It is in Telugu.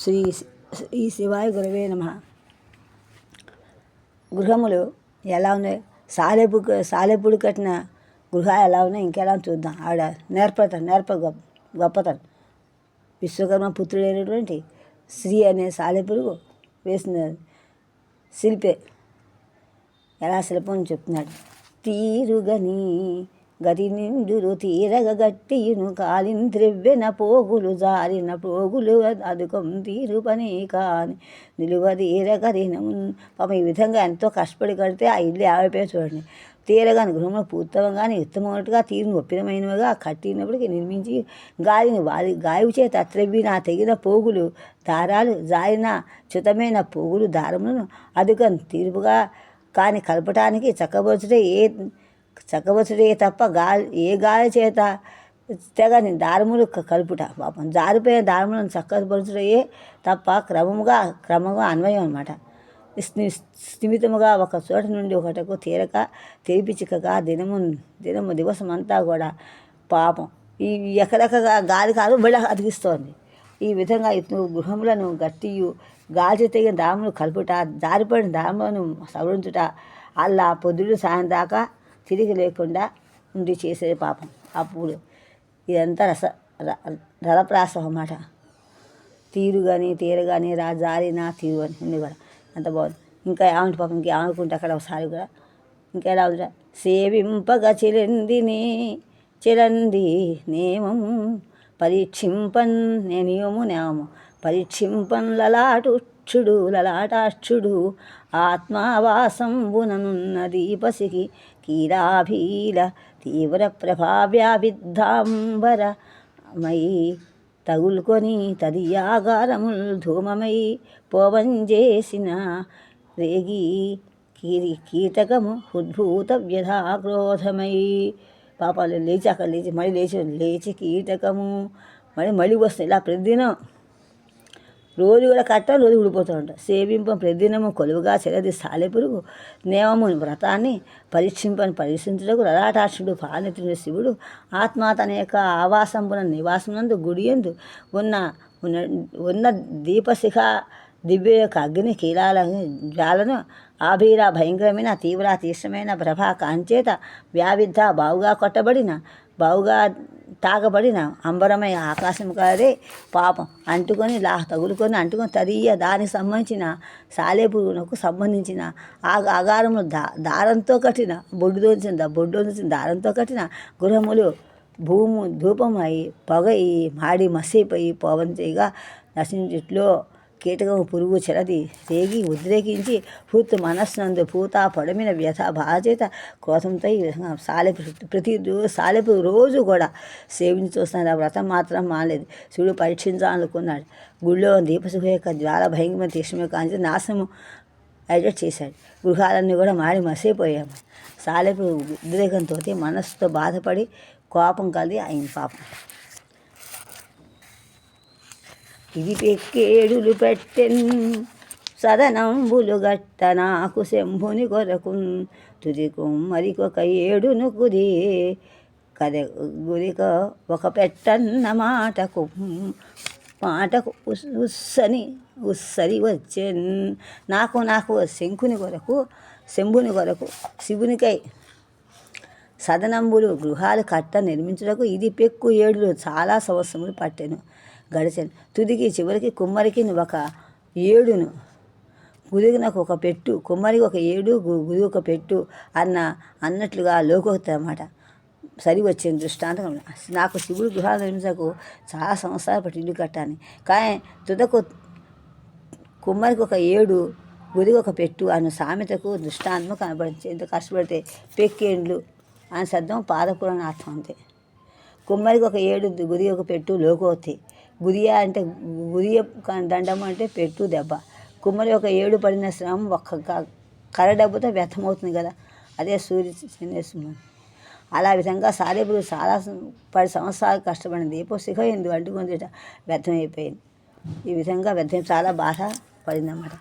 శ్రీ శ్రీ శివాయ గురవే నమః. గృహములు ఎలా ఉన్నాయి? సాలెపుడు కట్టిన గృహాలు ఎలా ఉన్నాయి, ఇంకెలా చూద్దాం. ఆవిడ నేర్ప గొప్పతనం. విశ్వకర్మ పుత్రుడైనటువంటి శ్రీ అనే సాలెపురుగు వేసిన శిల్పే ఎలా శిల్పం చెప్తున్నాడు. తీరుగని గతి నిండురు తీరగ గట్టియును కాలిన్ త్రెవ్వెన పోగులు జారిన పోగులు అదుకం తీరు పని కాని నిలువదీర కదినం. పాప ఈ విధంగా ఎంతో కష్టపడి కడితే ఆ ఇల్లు ఆవిపోయి చూడండి. తీరగాని గృహంలో పూర్తవంగానే ఉత్తమమైనట్టుగా తీరును ఒప్పినమైనవిగా కట్టినప్పటికీ నిర్మించి గాయు చేత త్రెవ్విన తెగిన పోగులు దారాలు జారిన చ్యుతమైన పోగులు దారములను అదుకం తీరుపుగా కాని కలపటానికి చక్కబరుచుడే తప్ప ఏ గాలి చేత తెగని దారములు కలుపుట. పాపం జారిపోయిన దారములను చక్కబరుచుడే తప్ప క్రమంగా అన్వయం అన్నమాట. స్థిమితముగా ఒక చోట నుండి ఒకటకు తీరక తెరిపిచికగా దివసం అంతా కూడా పాపం ఈ ఎక్కడెక్కగా గాలి కాదు బిళ్ళ అతికిస్తోంది. ఈ విధంగా గృహములను గట్టియు గాలి తెగిన దారములు కలుపుట, జారిపడిన దారములను సవరించుట, అలా పొద్దుడు సాయం దాకా తిరిగి లేకుండా ఉండి చేసేది పాపం. అప్పుడు ఇదంతా రసప్రాసం అన్నమాట. తీరగాని జారిన తీరు అని ఉంది కూడా అంత బాగుంది. ఇంకా ఏమంటే పాపం ఇంకేమనుకుంటే అక్కడ ఒకసారి కూడా ఇంకా ఎలా ఉందా. సేవింపగా చిరంది నేమము పరీక్షింపన్ నియమము పరీక్షింపన్ లలాటాక్షుడు ఆత్మావాసంబుననున్న దీపసికి కీరాభీల తీవ్ర ప్రభావ్యావిద్ధాంబరమై తగులుకొని తదియాగారముల్ ధూమమై పోవంజేసిన రేగి కీటకము ఉద్భూత వ్యధాక్రోధమై. పాపాలు లేచి అక్కడ లేచి కీటకము మళ్ళీ వస్తాయి. ఇలా ప్రతిదినం రోజు కూడా కట్టాలి, రోజు ఊడిపోతూ ఉంటాం. సేవింపం ప్రతిదినము కొలువుగా చెలది సాలెపురుగు నేమము వ్రతాన్ని పరీక్షించుటకు లలాటాక్షుడు పాలనెత్తున శివుడు ఆత్మ తన యొక్క ఆవాసంపున నివాసమునందు గుడియందు ఉన్న దీపశిఖ దివ్య యొక్క అగ్ని జ్వాలను ఆభీర భయంకరమైన తీవ్రమైన ప్రభా కాంచేత వ్యావిద్ధ బావుగా తాగబడిన అంబరమయ ఆకాశం కాదే పాపం తగులుకొని తదియ దానికి సంబంధించిన సాలెపురుగునకు సంబంధించిన ఆగారములు దారంతో కట్టిన బొడ్డొంచిన దారంతో కట్టిన గృహములు ధూపమై పొగై మాడి మసిపోయి పోవంచేగా నశించిట్లో కీటకము పురుగు చెలది రేగి ఉద్రేకించి పూర్తి మనస్సునందు పూత పొడమిన వ్యథ బాధ్యత క్రోధంతో ఈ విధంగా సాలెపు రోజు కూడా సేవించి చూస్తున్నాడు. ఆ వ్రతం మాత్రం మానలేదు. శివుడు పరీక్షించాలనుకున్నాడు. గుళ్ళో దీపశిఖ యొక్క జ్వాల భయంకరమైన తీక్షణమే కాంచి నాశనము అడ్జస్ట్ చేశాడు. గృహాలన్నీ కూడా మాడి మసిపోయాము. సాలెపు ఉద్రేకంతో మనస్సుతో బాధపడి కోపం కలిగి ఆయన పాపం. ఇది పెక్కేడులు పెట్టెన్ సదనంబులు గట్ట నాకు శంభుని కొరకు తుదికు మరికొక ఏడును గురిక ఒక పెట్టన్న మాటకు ఉస్సరి వచ్చెన్. నాకు శంభుని కొరకు శివునికై సదనంబులు గృహాలు కట్ట నిర్మించుటకు ఇది పెక్కు ఏడులు చాలా సంవత్సరములు పట్టెను గడిచాను. తుదికి చివరికి కుమ్మరికి ఒక ఏడును గురికి నాకు ఒక పెట్టు, కుమ్మరికి ఒక ఏడు గురి ఒక పెట్టు అన్నట్లుగా లోకోక్తి అన్నమాట. సరి వచ్చింది దృష్టాంతం. నాకు శివుడు గృహాలు నిర్మించకు చాలా సంవత్సరాలు పట్టి ఇల్లు కట్టాను. కానీ తుదకు కుమ్మరికి ఒక ఏడు గురికి ఒక పెట్టు అన్న సామెతకు దృష్టాంతం కనబడింది. ఎంత కష్టపడితే పెక్కేండ్లు అని శబ్దం పాదపురాణ అర్థం అంతే. కుమ్మరికి ఒక ఏడు గురి ఒక పెట్టు లోకోక్తి. గురియ అంటే గురియ దండం అంటే పెట్టు దెబ్బ. కుమ్మరి ఒక ఏడు పడిన శ్రమం ఒక్క కర్ర దెబ్బతో వ్యర్థమవుతుంది కదా. అదే సూర్య అలా విధంగా సాలెపురు చాలా 10 సంవత్సరాలు కష్టపడిన దీపశిఖ ఎందుకు అంటుకుంది వ్యర్థమైపోయింది. ఈ విధంగా వ్యర్థం చాలా బాధ పడిందన్నమాట.